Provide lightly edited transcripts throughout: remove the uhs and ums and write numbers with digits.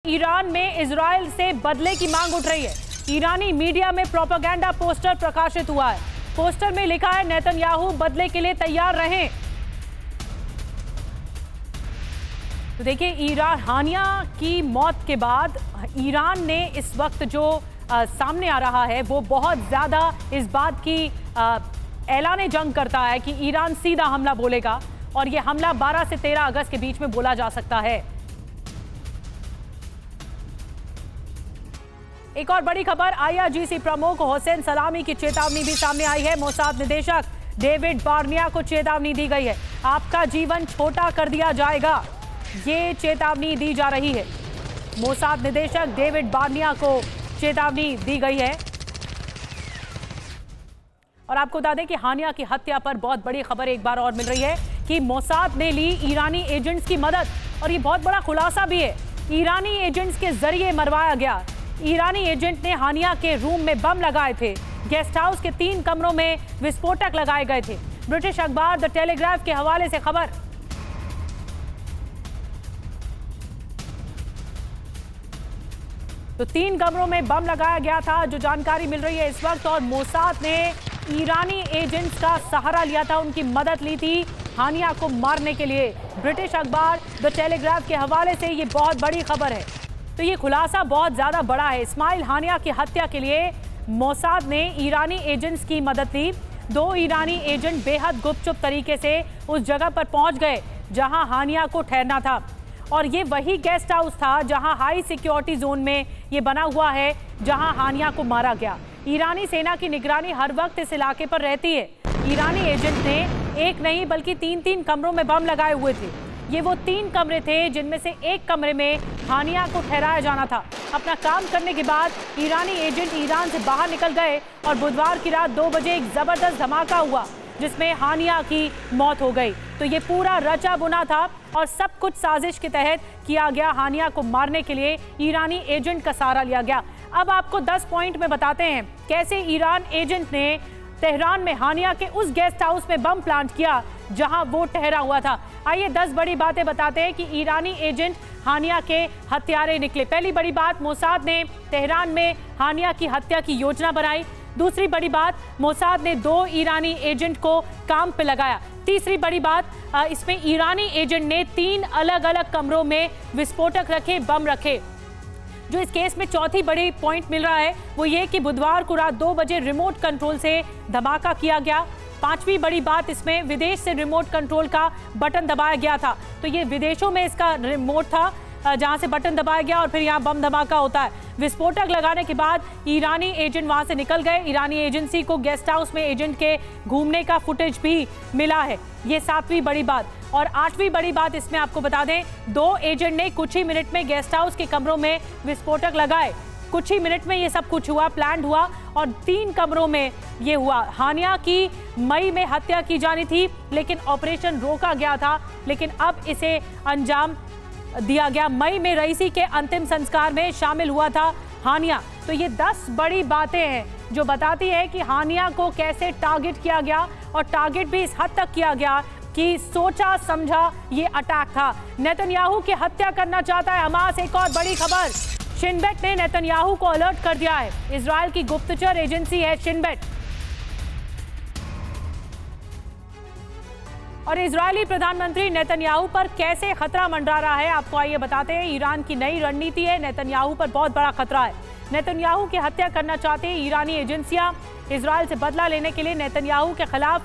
Iran में Israel से बदले की मांग उठ रही है। ईरानी मीडिया में प्रोपेगेंडा पोस्टर प्रकाशित हुआ है। पोस्टर में लिखा है नेतन्याहू बदले के लिए तैयार रहें। तो देखिए, हानिया की मौत के बाद ईरान ने इस वक्त जो सामने आ रहा है वो बहुत ज्यादा इस बात की ऐलान जंग करता है कि ईरान सीधा हमला बोलेगा और ये हमला 12 से 13 अगस्त के बीच में बोला जा सकता है। एक और बड़ी खबर, IRGC प्रमुख हुसैन सलामी की चेतावनी भी सामने आई है। मोसाद निदेशक डेविड बार्निया को चेतावनी दी गई है, आपका जीवन छोटा कर दिया जाएगा, ये चेतावनी दी जा रही है। मोसाद निदेशक डेविड बार्निया को चेतावनी दी गई है। और आपको बता दें कि हानिया की हत्या पर बहुत बड़ी खबर एक बार और मिल रही है कि मोसाद ने ली ईरानी एजेंट्स की मदद, और ये बहुत बड़ा खुलासा भी है। ईरानी एजेंट्स के जरिए मरवाया गया। ईरानी एजेंट ने हानिया के रूम में बम लगाए थे। गेस्ट हाउस के 3 कमरों में विस्फोटक लगाए गए थे। ब्रिटिश अखबार द टेलीग्राफ के हवाले से खबर। तो 3 कमरों में बम लगाया गया था, जो जानकारी मिल रही है इस वक्त। और मोसाद ने ईरानी एजेंट्स का सहारा लिया था, उनकी मदद ली थी हानिया को मारने के लिए। ब्रिटिश अखबार द टेलीग्राफ के हवाले से ये बहुत बड़ी खबर है। तो ये खुलासा बहुत ज्यादा बड़ा है। इस्माइल हानिया की हत्या के लिए मोसाद ने ईरानी एजेंट्स की मदद ली। 2 ईरानी एजेंट बेहद गुपचुप तरीके से उस जगह पर पहुंच गए जहां हानिया को ठहरना था, और ये वही गेस्ट हाउस था जहां हाई सिक्योरिटी जोन में ये बना हुआ है, जहां हानिया को मारा गया। ईरानी सेना की निगरानी हर वक्त इस इलाके पर रहती है। ईरानी एजेंट ने एक नहीं बल्कि 3 कमरों में बम लगाए हुए थे। ये वो 3 कमरे थे जिनमें से एक कमरे में हानिया को ठहराया जाना था। अपना काम करने के बाद ईरानी एजेंट ईरान से बाहर निकल गए और बुधवार की रात 2 बजे एक जबरदस्त धमाका हुआ जिसमें हानिया की मौत हो गई। तो ये पूरा रचा बुना था और सब कुछ साजिश के तहत किया गया। हानिया को मारने के लिए ईरानी एजेंट का सहारा लिया गया। अब आपको 10 पॉइंट में बताते हैं कैसे ईरान एजेंट ने तेहरान में हानिया के उस गेस्ट हाउस में बम प्लांट किया जहां वो ठहरा हुआ था। आइए 10 बड़ी बातें बताते हैं कि ईरानी एजेंट हानिया के हत्यारे निकले। पहली बड़ी बात, मोसाद ने तेहरान में हानिया की हत्या की योजना बनाई। दूसरी बड़ी बात, मोसाद ने 2 ईरानी एजेंट को काम पे लगाया। तीसरी बड़ी बात, इसमें ईरानी एजेंट ने 3 अलग अलग कमरों में विस्फोटक रखे, बम रखे। जो इस केस में चौथी बड़ी पॉइंट मिल रहा है वो ये कि बुधवार को रात 2 बजे रिमोट कंट्रोल से धमाका किया गया। 5वीं बड़ी बात, इसमें विदेश से रिमोट कंट्रोल का बटन दबाया गया था। तो ये विदेशों में इसका रिमोट था जहां से बटन दबाया गया और फिर यहाँ बम धमाका होता है। विस्फोटक लगाने के बाद ईरानी एजेंट वहां से निकल गए। ईरानी एजेंसी को गेस्ट हाउस में एजेंट के घूमने का फुटेज भी मिला है। ये 7वीं बड़ी बात। और 8वीं बड़ी बात, इसमें आपको बता दें 2 एजेंट ने कुछ ही मिनट में गेस्ट हाउस के कमरों में विस्फोटक लगाए। कुछ ही मिनट में ये सब कुछ हुआ, प्लान हुआ, और 3 कमरों में ये हुआ। हानिया की मई में हत्या की जानी थी लेकिन ऑपरेशन रोका गया था, लेकिन अब इसे अंजाम दिया गया। मई में रईसी के अंतिम संस्कार में शामिल हुआ था हानिया। तो ये 10 बड़ी बातें हैं जो बताती है कि हानिया को कैसे टारगेट किया गया, और टारगेट भी इस हद तक किया गया कि सोचा समझा ये अटैक था। नेतन्याहू की हत्या करना चाहता है हमास। एक और बड़ी खबर, शिन बेट ने नेतन्याहू को अलर्ट कर दिया है। इजराइल की गुप्तचर एजेंसी है शिन बेट, और इजरायली प्रधानमंत्री नेतन्याहू पर कैसे खतरा मंडरा रहा है आपको आइए बताते हैं। ईरान की नई रणनीति है, नेतन्याहू पर बहुत बड़ा खतरा है। नेतन्याहू की हत्या करना चाहते हैं ईरानी एजेंसियां। इजराइल से बदला लेने के लिए नेतन्याहू के खिलाफ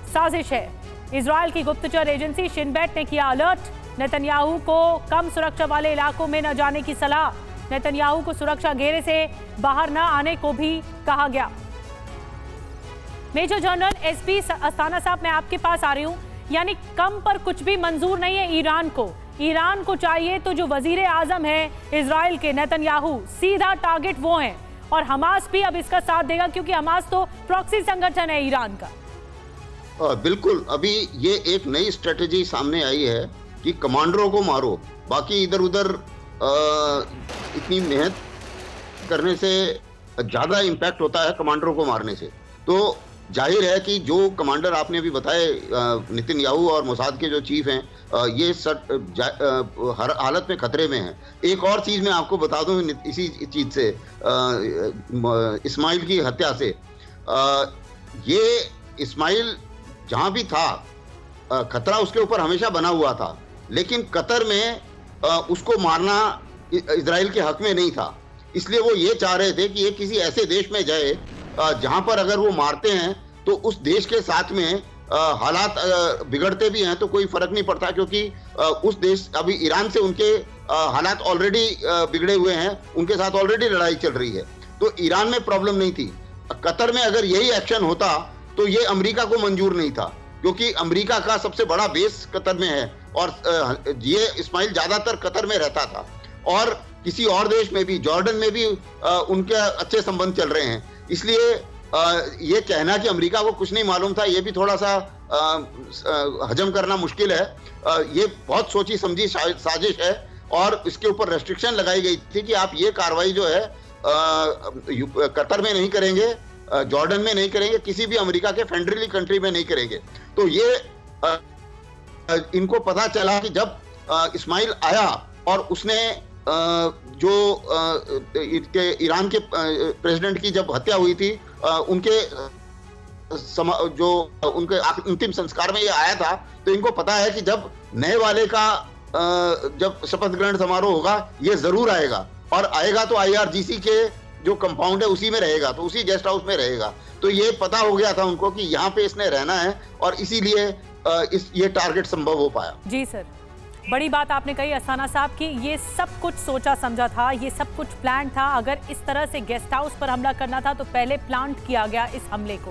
साजिश है। इजराइल की गुप्तचर एजेंसी शिन बेट ने किया अलर्ट। नेतन्याहू को कम सुरक्षा वाले इलाकों में न जाने की सलाह। नेतन्याहू को सुरक्षा घेरे से बाहर न आने को भी कहा गया। मेजर जनरल SP अस्थाना साहब, मैं आपके पास आ रही हूं। यानी कम पर कुछ भी मंजूर नहीं है ईरान को। ईरान को चाहिए तो जो वजीर आजम है इजराइल के नेतन्याहू, सीधा टारगेट वो हैं, और हमास भी अब इसका साथ देगा क्योंकि हमास तो प्रॉक्सी संगठन है ईरान का। बिल्कुल, अभी ये एक नई स्ट्रेटेजी सामने आई है कि कमांडरों को मारो, बाकी इधर उधर इतनी मेहनत करने से ज्यादा इम्पैक्ट होता है कमांडरों को मारने से। तो जाहिर है कि जो कमांडर आपने अभी बताए नेतन्याहू और मोसाद के जो चीफ हैं, ये हर हालत में खतरे में है। एक और चीज़ मैं आपको बता दूं इसी चीज़ से, इस्माइल की हत्या से, ये इस्माइल जहां भी था खतरा उसके ऊपर हमेशा बना हुआ था, लेकिन कतर में उसको मारना इजराइल के हक में नहीं था। इसलिए वो ये चाह रहे थे कि ये किसी ऐसे देश में जाए जहां पर अगर वो मारते हैं तो उस देश के साथ में हालात बिगड़ते भी हैं तो कोई फर्क नहीं पड़ता, क्योंकि उस देश, अभी ईरान से उनके हालात ऑलरेडी बिगड़े हुए हैं, उनके साथ ऑलरेडी लड़ाई चल रही है, तो ईरान में प्रॉब्लम नहीं थी। कतर में अगर यही एक्शन होता तो ये अमेरिका को मंजूर नहीं था, क्योंकि अमेरिका का सबसे बड़ा बेस कतर में है और ये इस्माइल ज्यादातर कतर में रहता था और किसी और देश में भी, जॉर्डन में भी उनके अच्छे संबंध चल रहे हैं। इसलिए ये कहना कि अमेरिका को कुछ नहीं मालूम था, ये भी थोड़ा सा हजम करना मुश्किल है। ये बहुत सोची समझी साजिश है और इसके ऊपर रेस्ट्रिक्शन लगाई गई थी कि आप ये कार्रवाई जो है कतर में नहीं करेंगे, जॉर्डन में नहीं करेंगे, किसी भी अमेरिका के फ्रेंडली कंट्री में नहीं करेंगे। तो ये इनको पता चला कि जब इस्माइल आया और उसने जो ईरान के प्रेसिडेंट की जब हत्या हुई थी, उनके जो उनके अंतिम संस्कार में ये आया था, तो इनको पता है कि जब नए वाले का जब शपथ ग्रहण समारोह होगा ये जरूर आएगा, और आएगा तो IRGC के जो कंपाउंड है उसी में रहेगा, तो उसी गेस्ट हाउस में रहेगा। तो ये पता हो गया था उनको कि यहाँ पे इसने रहना है और इसीलिए ये टारगेट संभव हो पाया। जी सर, बड़ी बात आपने कही अस्थाना साहब कि ये सब कुछ सोचा समझा था, ये सब कुछ प्लान था। अगर इस तरह से गेस्ट हाउस पर हमला करना था तो पहले प्लान किया गया इस हमले को।